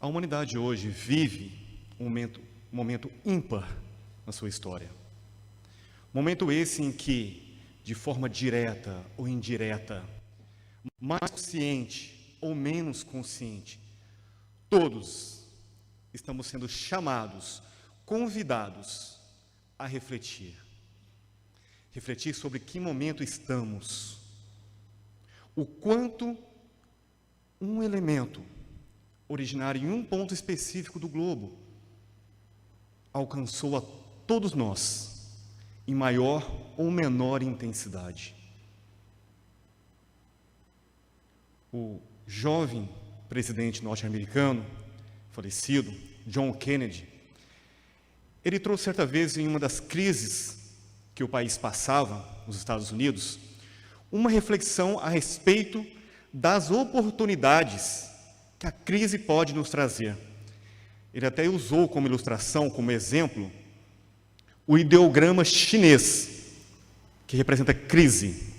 A humanidade hoje vive um momento ímpar na sua história. Momento esse em que, de forma direta ou indireta, mais consciente ou menos consciente, todos estamos sendo chamados, convidados a refletir. Refletir sobre que momento estamos. O quanto um elemento originário em um ponto específico do globo alcançou a todos nós em maior ou menor intensidade. O jovem presidente norte-americano, falecido, John Kennedy, ele trouxe certa vez em uma das crises que o país passava, nos Estados Unidos, uma reflexão a respeito das oportunidades que a crise pode nos trazer. Ele até usou como ilustração, como exemplo, o ideograma chinês, que representa crise.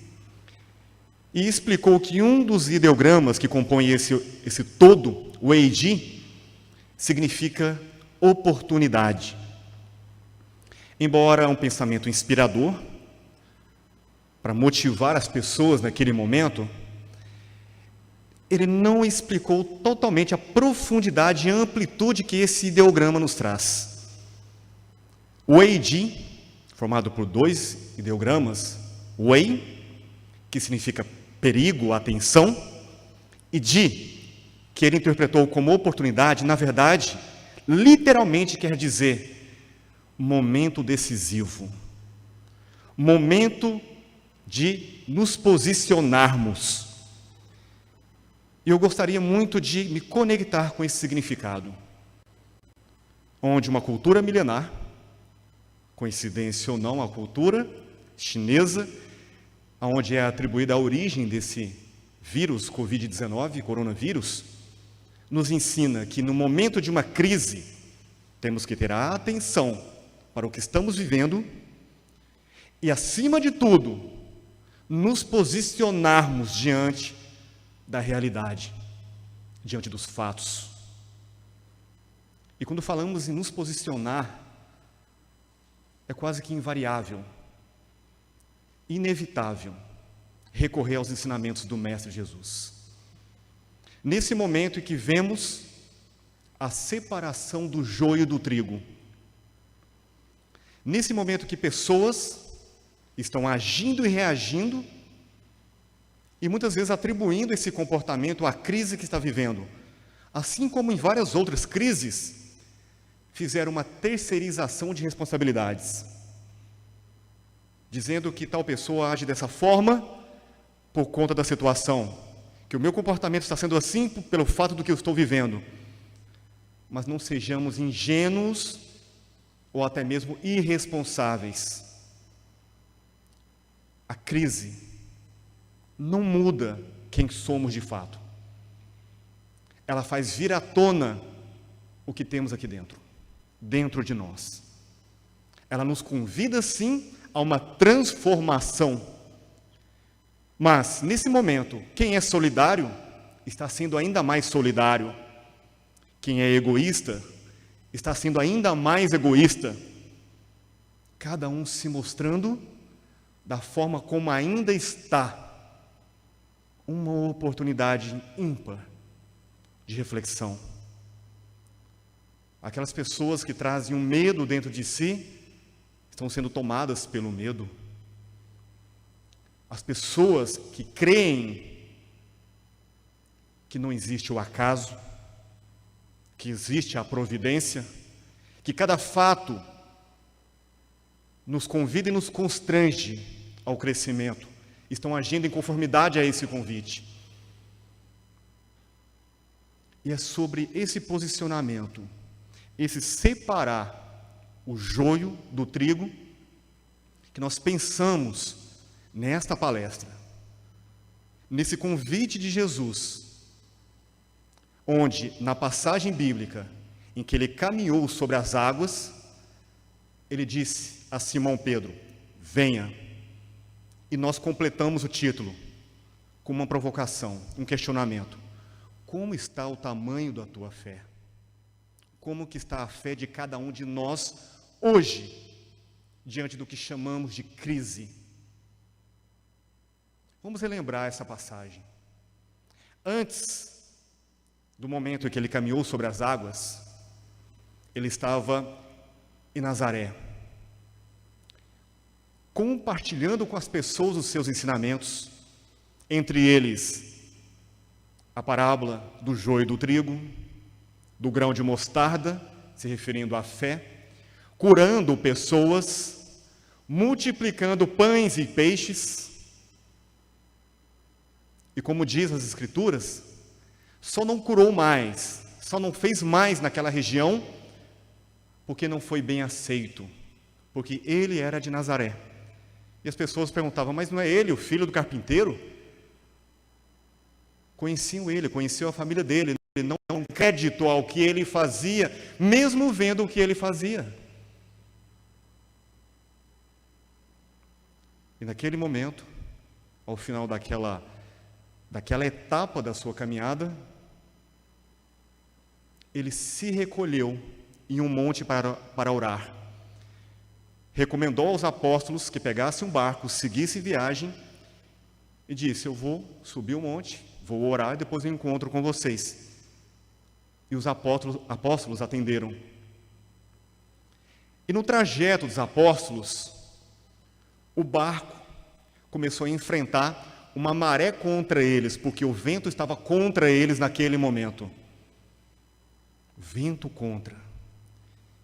E explicou que um dos ideogramas que compõe esse todo, o Weiji, significa oportunidade. Embora um pensamento inspirador, para motivar as pessoas naquele momento, ele não explicou totalmente a profundidade e a amplitude que esse ideograma nos traz. O Weiji, formado por dois ideogramas, Wei, que significa perigo, atenção, e Ji, que ele interpretou como oportunidade, na verdade, literalmente quer dizer momento decisivo, momento de nos posicionarmos. E eu gostaria muito de me conectar com esse significado, onde uma cultura milenar, coincidência ou não, a cultura chinesa, onde é atribuída a origem desse vírus, Covid-19, coronavírus, nos ensina que no momento de uma crise, temos que ter a atenção para o que estamos vivendo e, acima de tudo, nos posicionarmos diante da realidade, diante dos fatos. E quando falamos em nos posicionar, é quase que invariável, inevitável, recorrer aos ensinamentos do Mestre Jesus. Nesse momento em que vemos a separação do joio do trigo, nesse momento que pessoas estão agindo e reagindo, e muitas vezes atribuindo esse comportamento à crise que está vivendo, assim como em várias outras crises, fizeram uma terceirização de responsabilidades, dizendo que tal pessoa age dessa forma por conta da situação, que o meu comportamento está sendo assim pelo fato do que eu estou vivendo. Mas não sejamos ingênuos ou até mesmo irresponsáveis. A crise não muda quem somos de fato. Ela faz vir à tona o que temos aqui dentro de nós. Ela nos convida, sim, a uma transformação. Mas, nesse momento, quem é solidário está sendo ainda mais solidário. Quem é egoísta está sendo ainda mais egoísta. Cada um se mostrando da forma como ainda está. Uma oportunidade ímpar de reflexão. Aquelas pessoas que trazem um medo dentro de si estão sendo tomadas pelo medo. As pessoas que creem que não existe o acaso, que existe a providência, que cada fato nos convida e nos constrange ao crescimento, estão agindo em conformidade a esse convite. E é sobre esse posicionamento, esse separar o joio do trigo, que nós pensamos nesta palestra, nesse convite de Jesus, onde, na passagem bíblica, em que ele caminhou sobre as águas, ele disse a Simão Pedro: venha. E nós completamos o título com uma provocação, um questionamento: como está o tamanho da tua fé? como que está a fé de cada um de nós hoje, diante do que chamamos de crise. Vamos relembrar essa passagem. Antes do momento em que ele caminhou sobre as águas, ele estava em Nazaré, compartilhando com as pessoas os seus ensinamentos, entre eles a parábola do joio e do trigo, do grão de mostarda, se referindo à fé, curando pessoas, multiplicando pães e peixes. E como diz as Escrituras, só não curou mais, só não fez mais naquela região, porque não foi bem aceito, porque ele era de Nazaré. E as pessoas perguntavam, mas não é ele o filho do carpinteiro? Conheciam ele, conheciam a família dele, ele não deu crédito ao que ele fazia, mesmo vendo o que ele fazia. E naquele momento, ao final daquela etapa da sua caminhada, ele se recolheu em um monte para orar. Recomendou aos apóstolos que pegassem um barco, seguissem viagem e disse, eu vou subir o monte, vou orar e depois eu encontro com vocês. E os apóstolos atenderam. E no trajeto dos apóstolos, o barco começou a enfrentar uma maré contra eles, porque o vento estava contra eles naquele momento. Vento contra.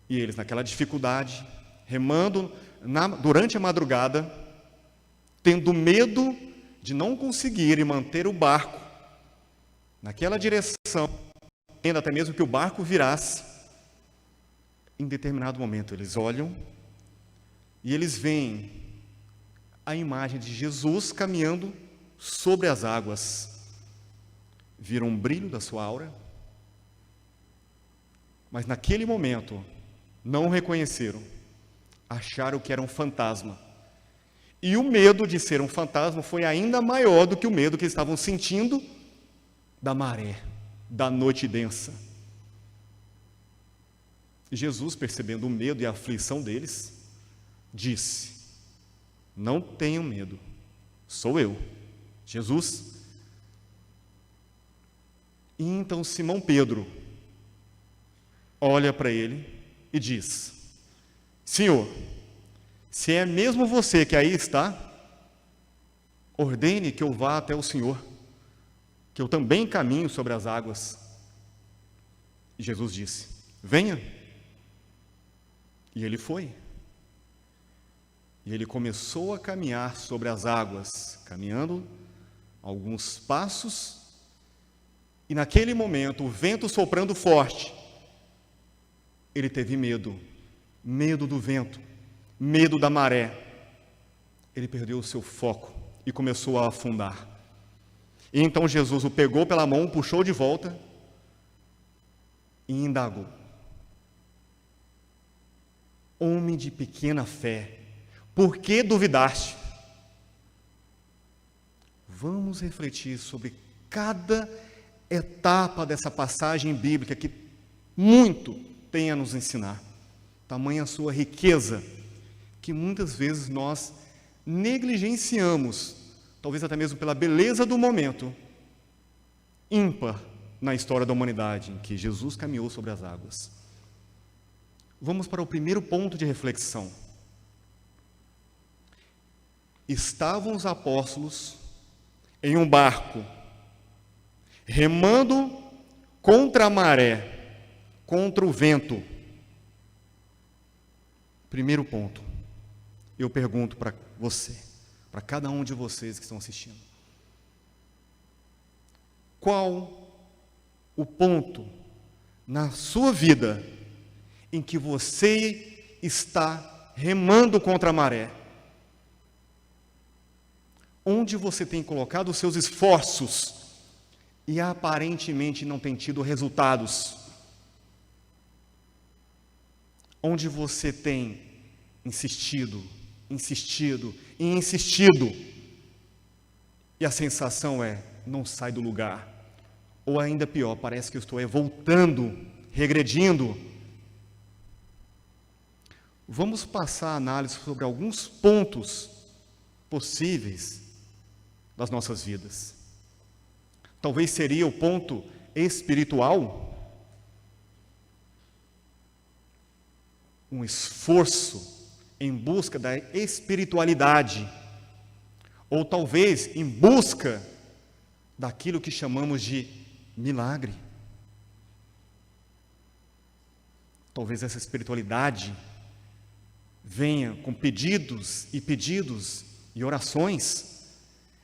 E eles, naquela dificuldade, remando durante a madrugada, tendo medo de não conseguirem manter o barco naquela direção, tendo até mesmo que o barco virasse. Em determinado momento eles olham e eles veem a imagem de Jesus caminhando sobre as águas. Viram um brilho da sua aura, mas naquele momento não o reconheceram, acharam que era um fantasma. E o medo de ser um fantasma foi ainda maior do que o medo que eles estavam sentindo da maré, da noite densa. E Jesus, percebendo o medo e a aflição deles, disse, não tenham medo, sou eu, Jesus. E então Simão Pedro olha para ele e diz, Senhor, se é mesmo você que aí está, ordene que eu vá até o Senhor, que eu também caminho sobre as águas. E Jesus disse, venha. E ele foi. E ele começou a caminhar sobre as águas, caminhando alguns passos, e naquele momento, o vento soprando forte, ele teve medo, medo do vento, medo da maré. Ele perdeu o seu foco e começou a afundar. E então Jesus o pegou pela mão, puxou de volta e indagou. Homem de pequena fé, por que duvidaste? Vamos refletir sobre cada etapa dessa passagem bíblica que muito tem a nos ensinar. Tamanha a sua riqueza, que muitas vezes nós negligenciamos, talvez até mesmo pela beleza do momento, ímpar na história da humanidade, em que Jesus caminhou sobre as águas. Vamos para o primeiro ponto de reflexão. Estavam os apóstolos em um barco, remando contra a maré, contra o vento. Primeiro ponto, eu pergunto para você, para cada um de vocês que estão assistindo. Qual o ponto na sua vida em que você está remando contra a maré? Onde você tem colocado os seus esforços e aparentemente não tem tido resultados? Onde você tem insistido e insistido, e a sensação é, não sai do lugar, ou ainda pior, parece que eu estou voltando, regredindo, vamos passar a análise sobre alguns pontos possíveis das nossas vidas. Talvez seria o ponto espiritual, um esforço em busca da espiritualidade, ou talvez em busca daquilo que chamamos de milagre. Talvez essa espiritualidade venha com pedidos e orações,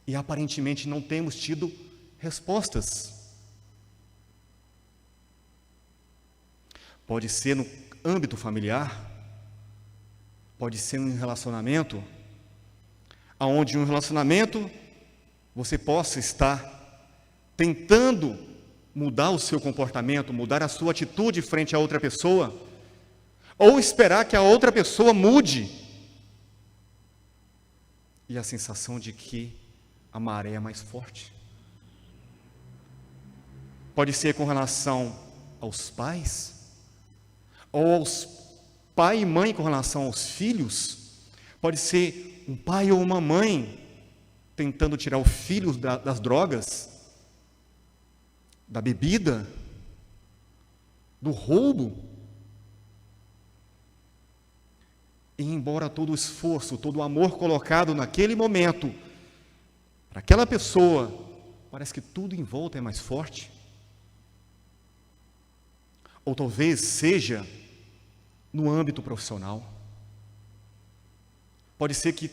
e aparentemente não temos tido respostas. Pode ser no âmbito familiar, pode ser um relacionamento, onde um relacionamento você possa estar tentando mudar o seu comportamento, mudar a sua atitude frente a outra pessoa, ou esperar que a outra pessoa mude, e a sensação de que a maré é mais forte. Pode ser com relação aos pais, ou aos pai e mãe com relação aos filhos. Pode ser um pai ou uma mãe tentando tirar o filho das drogas, da bebida, do roubo. E embora todo o esforço, todo o amor colocado naquele momento, para aquela pessoa, parece que tudo em volta é mais forte. Ou talvez no âmbito profissional. Pode ser que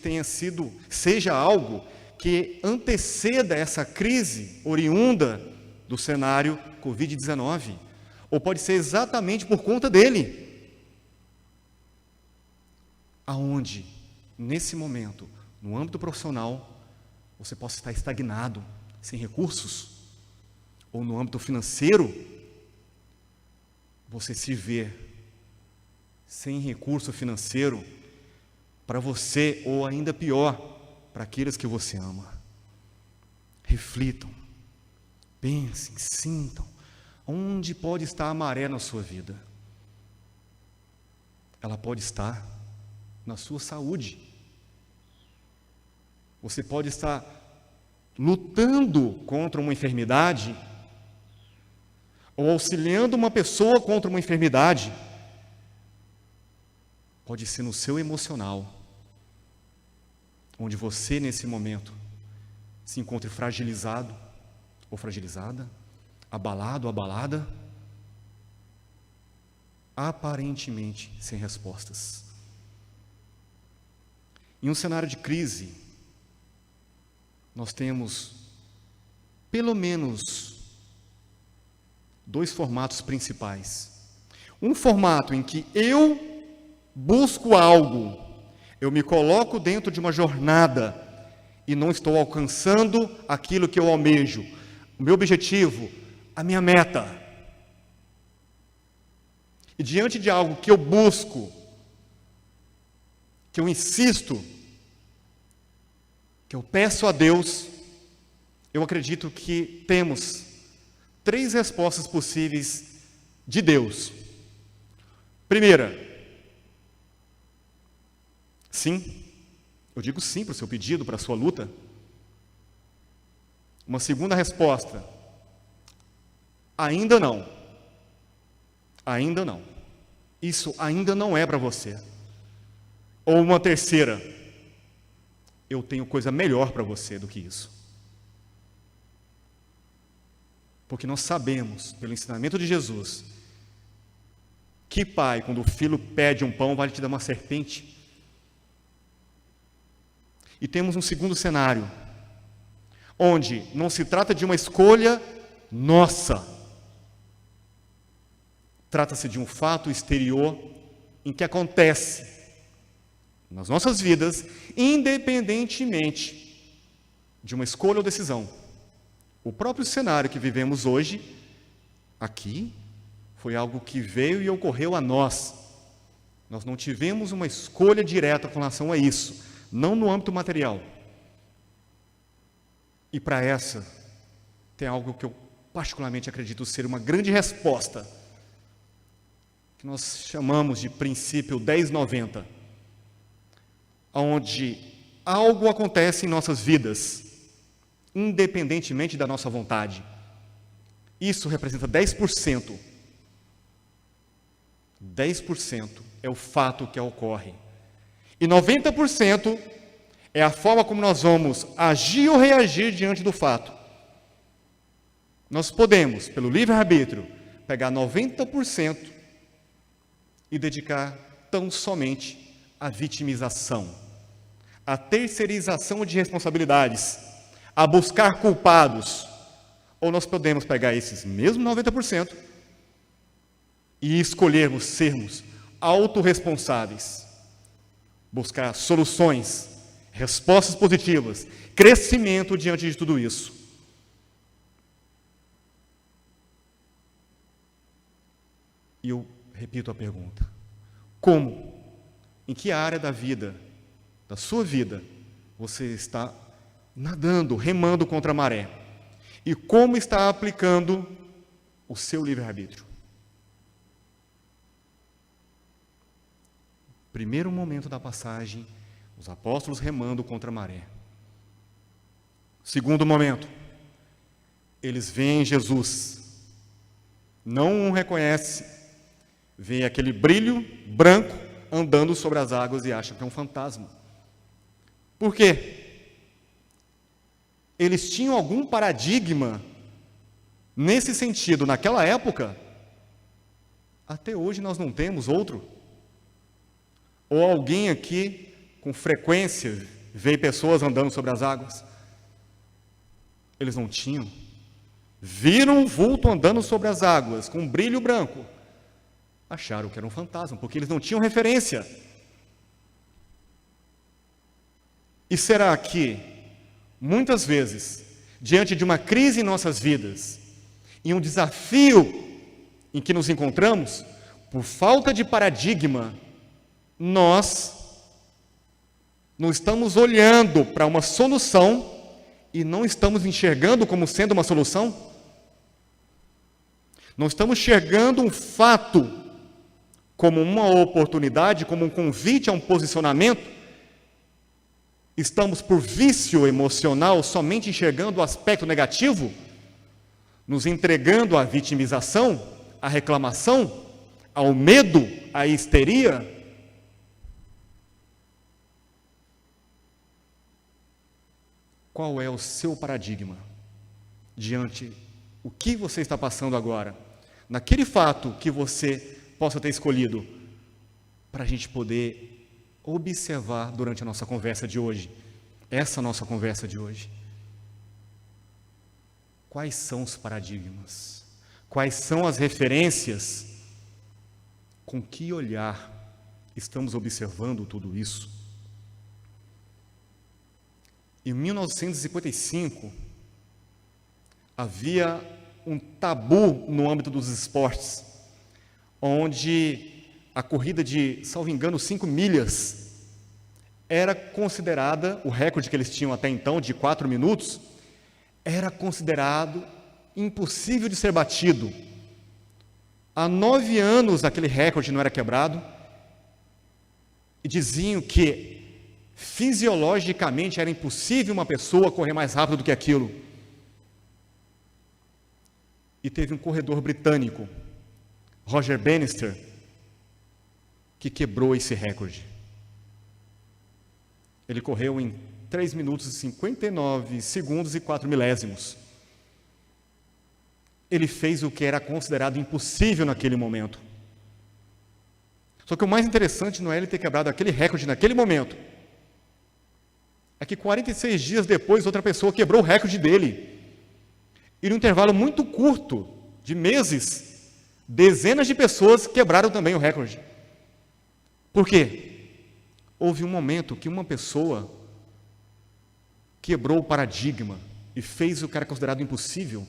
seja algo que anteceda essa crise oriunda do cenário Covid-19, ou pode ser exatamente por conta dele, aonde, nesse momento, no âmbito profissional, você possa estar estagnado, sem recursos, ou no âmbito financeiro, você se vê sem recurso financeiro para você, ou ainda pior, para aqueles que você ama. Reflitam, pensem, sintam, onde pode estar a maré na sua vida? Ela pode estar na sua saúde. Você pode estar lutando contra uma enfermidade, ou auxiliando uma pessoa contra uma enfermidade. Pode ser no seu emocional, onde você, nesse momento, se encontre fragilizado ou fragilizada, abalado, abalada, aparentemente sem respostas. Em um cenário de crise, nós temos pelo menos 2 formatos principais. Um formato em que eu busco algo, eu me coloco dentro de uma jornada e não estou alcançando aquilo que eu almejo, o meu objetivo, a minha meta. E diante de algo que eu busco, que eu insisto, que eu peço a Deus, eu acredito que temos 3 respostas possíveis de Deus. Primeira, sim. Eu digo sim para o seu pedido, para a sua luta. Uma segunda resposta, ainda não. Ainda não. Isso ainda não é para você. Ou uma terceira, eu tenho coisa melhor para você do que isso. Porque nós sabemos, pelo ensinamento de Jesus, que pai, quando o filho pede um pão, vai te dar uma serpente. E temos um segundo cenário, onde não se trata de uma escolha nossa. Trata-se de um fato exterior em que acontece nas nossas vidas, independentemente de uma escolha ou decisão. O próprio cenário que vivemos hoje, aqui, foi algo que veio e ocorreu a nós. Nós não tivemos uma escolha direta com relação a isso, não no âmbito material. E para essa, tem algo que eu particularmente acredito ser uma grande resposta. que nós chamamos de princípio 10-90, onde algo acontece em nossas vidas, independentemente da nossa vontade. Isso representa 10%. 10% é o fato que ocorre. E 90% é a forma como nós vamos agir ou reagir diante do fato. Nós podemos, pelo livre-arbítrio, pegar 90% e dedicar tão somente à vitimização, à terceirização de responsabilidades, a buscar culpados. Ou nós podemos pegar esses mesmos 90% e escolhermos sermos autorresponsáveis, buscar soluções, respostas positivas, crescimento diante de tudo isso. E eu repito a pergunta: como, em que área da vida, da sua vida, você está nadando, remando contra a maré? E como está aplicando o seu livre-arbítrio? Primeiro momento da passagem, os apóstolos remando contra a maré. Segundo momento, eles veem Jesus, não o reconhecem, veem aquele brilho branco andando sobre as águas e acham que é um fantasma. Por quê? Eles tinham algum paradigma nesse sentido naquela época? Até hoje nós não temos outro. Ou alguém aqui, com frequência, vê pessoas andando sobre as águas? Eles não tinham. Viram um vulto andando sobre as águas, com um brilho branco. Acharam que era um fantasma, porque eles não tinham referência. E será que, muitas vezes, diante de uma crise em nossas vidas, e um desafio em que nos encontramos, por falta de paradigma, nós não estamos olhando para uma solução e não estamos enxergando como sendo uma solução? Não estamos enxergando um fato como uma oportunidade, como um convite a um posicionamento? Estamos, por vício emocional, somente enxergando o aspecto negativo, nos entregando à vitimização, à reclamação, ao medo, à histeria? Qual é o seu paradigma diante o que você está passando agora? Naquele fato que você possa ter escolhido, para a gente poder observar durante a nossa conversa de hoje, essa nossa conversa de hoje. Quais são os paradigmas? Quais são as referências? Com que olhar estamos observando tudo isso? Em 1955, havia um tabu no âmbito dos esportes, onde a corrida de, salvo engano, 5 milhas, era considerada, o recorde que eles tinham até então, de 4 minutos, era considerado impossível de ser batido. Há 9 anos aquele recorde não era quebrado, e diziam que fisiologicamente era impossível uma pessoa correr mais rápido do que aquilo. E teve um corredor britânico, Roger Bannister, que quebrou esse recorde. Ele correu em 3 minutos e 59 segundos e 4 milésimos. Ele fez o que era considerado impossível naquele momento. Só que o mais interessante não é ele ter quebrado aquele recorde naquele momento. É que 46 dias depois, outra pessoa quebrou o recorde dele. E num intervalo muito curto, de meses, dezenas de pessoas quebraram também o recorde. Por quê? Houve um momento que uma pessoa quebrou o paradigma e fez o que era considerado impossível.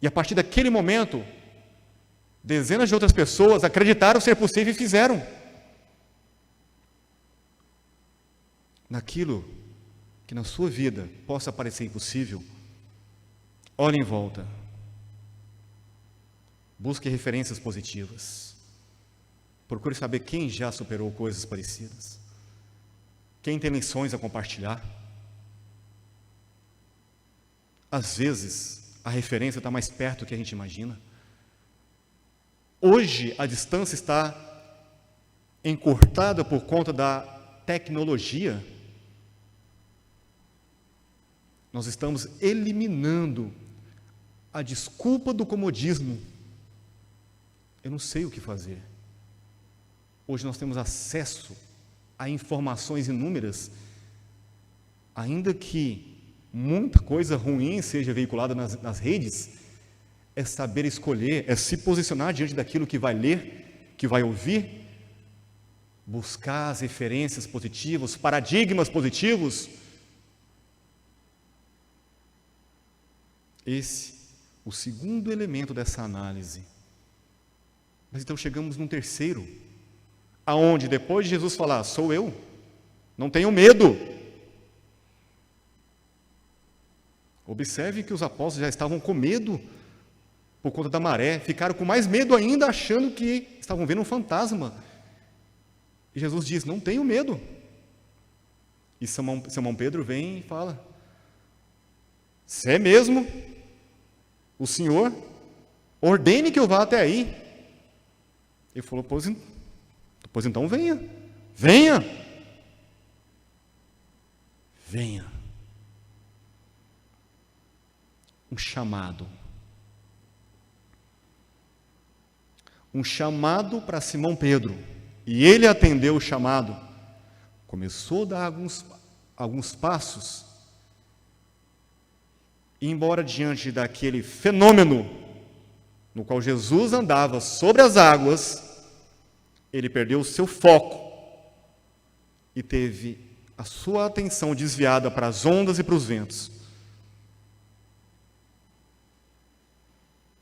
E a partir daquele momento, dezenas de outras pessoas acreditaram ser possível e fizeram. Naquilo que na sua vida possa parecer impossível, olhe em volta. Busque referências positivas. Procure saber quem já superou coisas parecidas. Quem tem lições a compartilhar. Às vezes, a referência está mais perto do que a gente imagina. Hoje, a distância está encurtada por conta da tecnologia. Nós estamos eliminando a desculpa do comodismo. Eu não sei o que fazer. Hoje nós temos acesso a informações inúmeras, ainda que muita coisa ruim seja veiculada nas redes, é saber escolher, é se posicionar diante daquilo que vai ler, que vai ouvir, buscar as referências positivas, paradigmas positivos. Esse, o segundo elemento dessa análise. Mas então chegamos num terceiro, aonde depois de Jesus falar, sou eu, não tenho medo. Observe que os apóstolos já estavam com medo por conta da maré, ficaram com mais medo ainda, achando que estavam vendo um fantasma. E Jesus diz, não tenho medo. E Simão Pedro vem e fala, se é mesmo o Senhor, ordene que eu vá até aí. Ele falou, pois então venha, venha, venha. Um chamado para Simão Pedro, e ele atendeu o chamado, começou a dar alguns passos, e embora diante daquele fenômeno no qual Jesus andava sobre as águas, ele perdeu o seu foco e teve a sua atenção desviada para as ondas e para os ventos.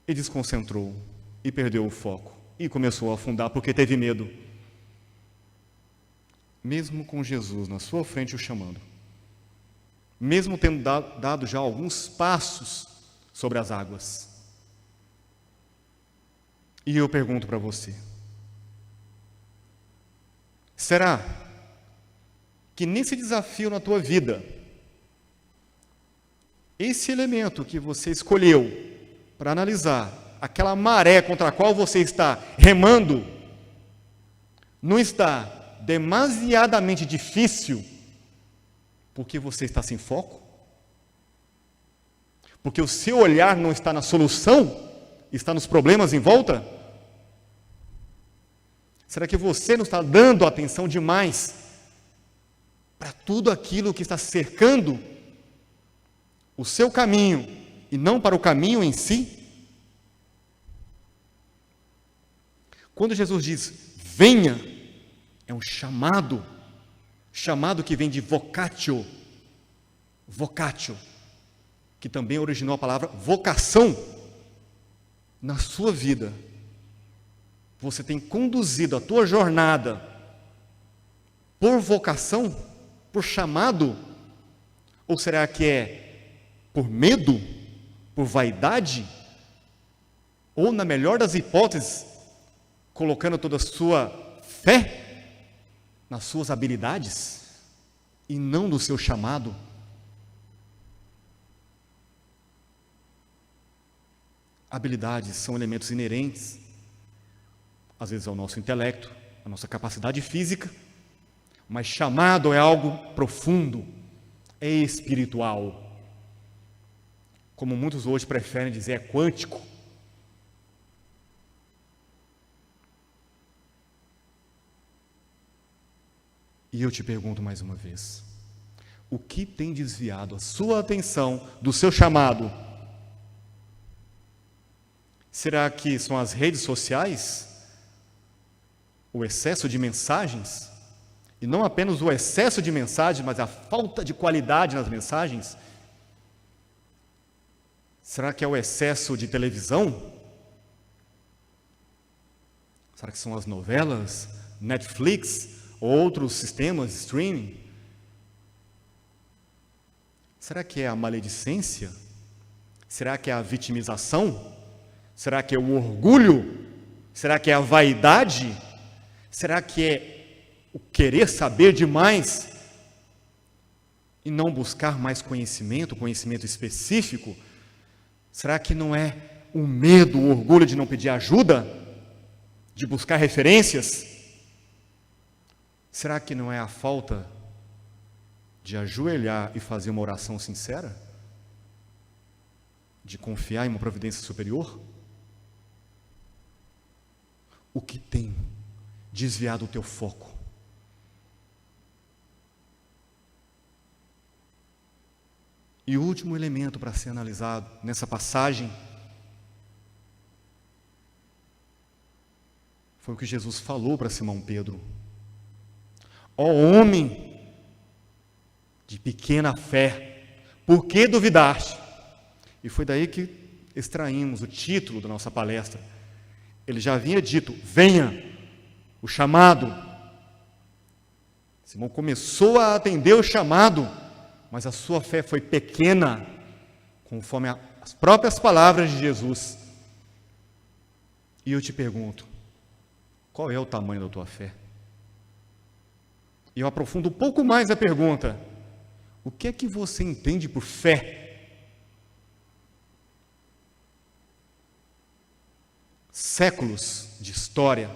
E desconcentrou, e perdeu o foco, e começou a afundar porque teve medo. Mesmo com Jesus na sua frente o chamando, mesmo tendo dado já alguns passos sobre as águas. E eu pergunto para você, será que nesse desafio na tua vida, esse elemento que você escolheu para analisar, aquela maré contra a qual você está remando, não está demasiadamente difícil porque você está sem foco? Porque o seu olhar não está na solução, está nos problemas em volta? Será que você não está dando atenção demais para tudo aquilo que está cercando o seu caminho e não para o caminho em si? Quando Jesus diz, venha, é um chamado que vem de vocatio, que também originou a palavra vocação. Na sua vida, você tem conduzido a tua jornada por vocação, por chamado? Ou será que é por medo, por vaidade? Ou, na melhor das hipóteses, colocando toda a sua fé nas suas habilidades e não no seu chamado? Habilidades são elementos inerentes, às vezes ao nosso intelecto, à nossa capacidade física, mas chamado é algo profundo, é espiritual. Como muitos hoje preferem dizer, é quântico. E eu te pergunto mais uma vez, o que tem desviado a sua atenção do seu chamado? Será que são as redes sociais? O excesso de mensagens? E não apenas o excesso de mensagens, mas a falta de qualidade nas mensagens? Será que é o excesso de televisão? Será que são as novelas, Netflix, outros sistemas de streaming? Será que é a maledicência? Será que é a vitimização? Será que é o orgulho? Será que é a vaidade? Será que é o querer saber demais e não buscar mais conhecimento específico? Será que não é o medo, o orgulho de não pedir ajuda? De buscar referências? Será que não é a falta de ajoelhar e fazer uma oração sincera? De confiar em uma providência superior? O que tem desviado o teu foco? E o último elemento para ser analisado nessa passagem foi o que Jesus falou para Simão Pedro. Ó homem de pequena fé, por que duvidaste? E foi daí que extraímos o título da nossa palestra. Ele já havia dito, venha, o chamado. Simão começou a atender o chamado, mas a sua fé foi pequena, conforme as próprias palavras de Jesus. E eu te pergunto, qual é o tamanho da tua fé? E eu aprofundo um pouco mais a pergunta, o que é que você entende por fé? Séculos de história,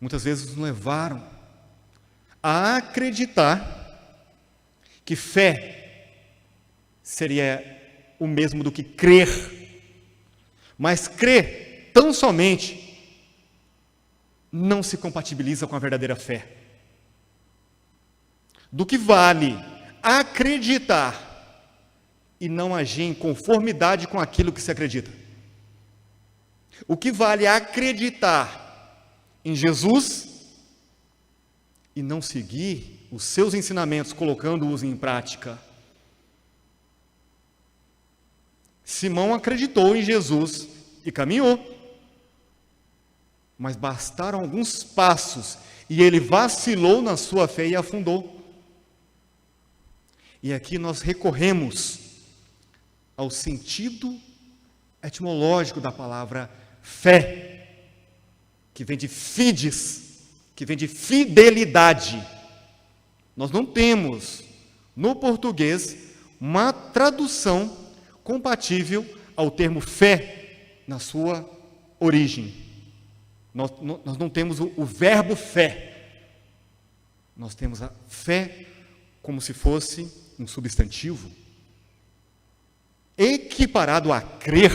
muitas vezes nos levaram a acreditar que fé seria o mesmo do que crer, mas crer tão somente não se compatibiliza com a verdadeira fé. Do que vale acreditar e não agir em conformidade com aquilo que se acredita? O que vale acreditar em Jesus e não seguir os seus ensinamentos, colocando-os em prática? Simão acreditou em Jesus e caminhou, mas bastaram alguns passos e ele vacilou na sua fé e afundou. E aqui nós recorremos ao sentido etimológico da palavra fé, que vem de fides, que vem de fidelidade. Nós não temos no português uma tradução compatível ao termo fé na sua origem. Nós não temos o verbo fé. Nós temos a fé como se fosse um substantivo, equiparado a crer,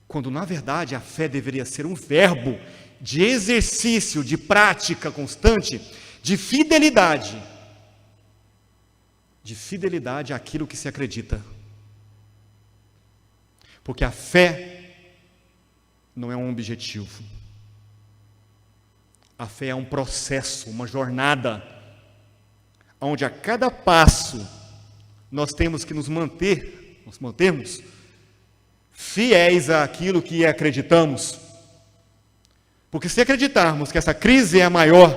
quando na verdade a fé deveria ser um verbo de exercício, de prática constante, de fidelidade àquilo que se acredita. Porque a fé não é um objetivo. A fé é um processo, uma jornada, onde a cada passo nós temos que nos mantermos fiéis àquilo que acreditamos. Porque se acreditarmos que essa crise é maior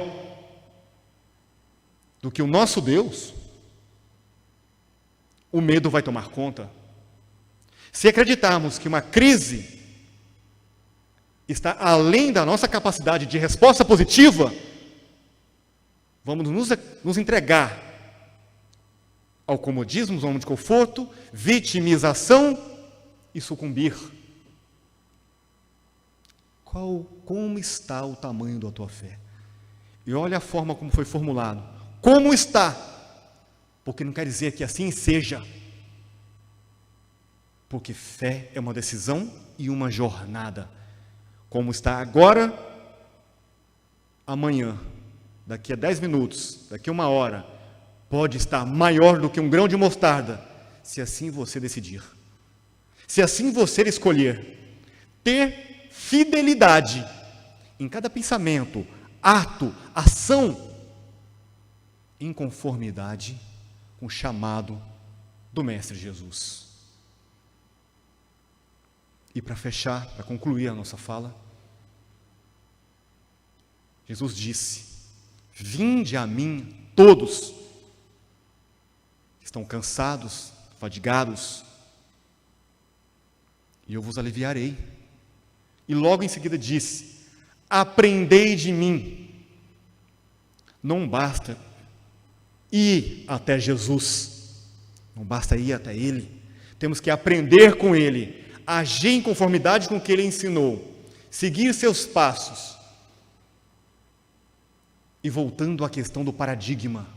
do que o nosso Deus, o medo vai tomar conta. Se acreditarmos que uma crise está além da nossa capacidade de resposta positiva, vamos nos entregar ao comodismo, zona de conforto, vitimização e sucumbir. Como está o tamanho da tua fé? E olha a forma como foi formulado. Como está? Porque não quer dizer que assim seja. Porque fé é uma decisão e uma jornada. Como está agora, amanhã, daqui a 10 minutos, daqui a 1 hora, pode estar maior do que um grão de mostarda, se assim você decidir. Se assim você escolher ter fidelidade em cada pensamento, ato, ação, em conformidade com o chamado do Mestre Jesus. E para fechar, para concluir a nossa fala, Jesus disse: vinde a mim todos que estão cansados, fadigados, e eu vos aliviarei. E logo em seguida disse: aprendei de mim. Não basta ir até Jesus, não basta ir até Ele, temos que aprender com Ele, agir em conformidade com o que Ele ensinou, seguir seus passos. E voltando à questão do paradigma,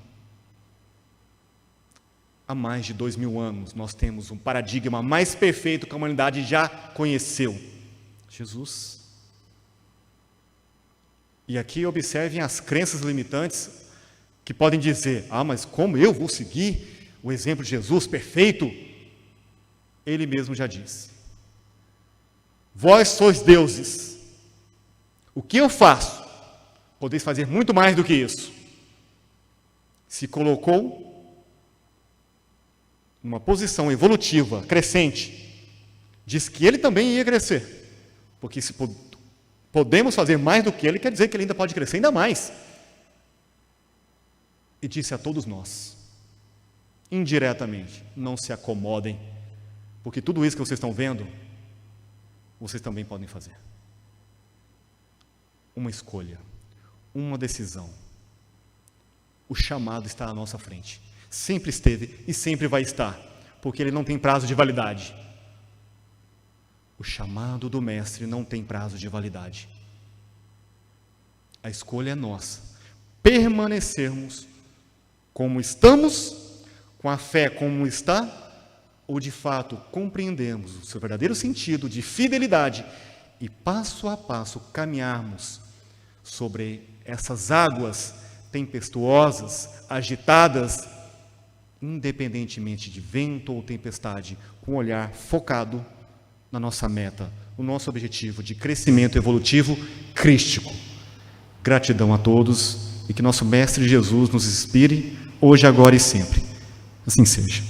há mais de 2000 anos nós temos um paradigma mais perfeito que a humanidade já conheceu: Jesus. E aqui observem as crenças limitantes que podem dizer: mas como eu vou seguir o exemplo de Jesus perfeito? Ele mesmo já disse: vós sois deuses, o que eu faço? Podeis fazer muito mais do que isso. Se colocou numa posição evolutiva, crescente, diz que ele também ia crescer, porque se podemos fazer mais do que ele, quer dizer que ele ainda pode crescer ainda mais. E disse a todos nós, indiretamente: não se acomodem, porque tudo isso que vocês estão vendo, vocês também podem fazer. Uma escolha, uma decisão. O chamado está à nossa frente. Sempre esteve e sempre vai estar, porque ele não tem prazo de validade. O chamado do Mestre não tem prazo de validade. A escolha é nossa: permanecermos como estamos, com a fé como está, ou de fato compreendermos o seu verdadeiro sentido de fidelidade e passo a passo caminharmos sobre essas águas tempestuosas, agitadas, independentemente de vento ou tempestade, com um olhar focado na nossa meta, o nosso objetivo de crescimento evolutivo crístico. Gratidão a todos e que nosso Mestre Jesus nos inspire, hoje, agora e sempre. Assim seja.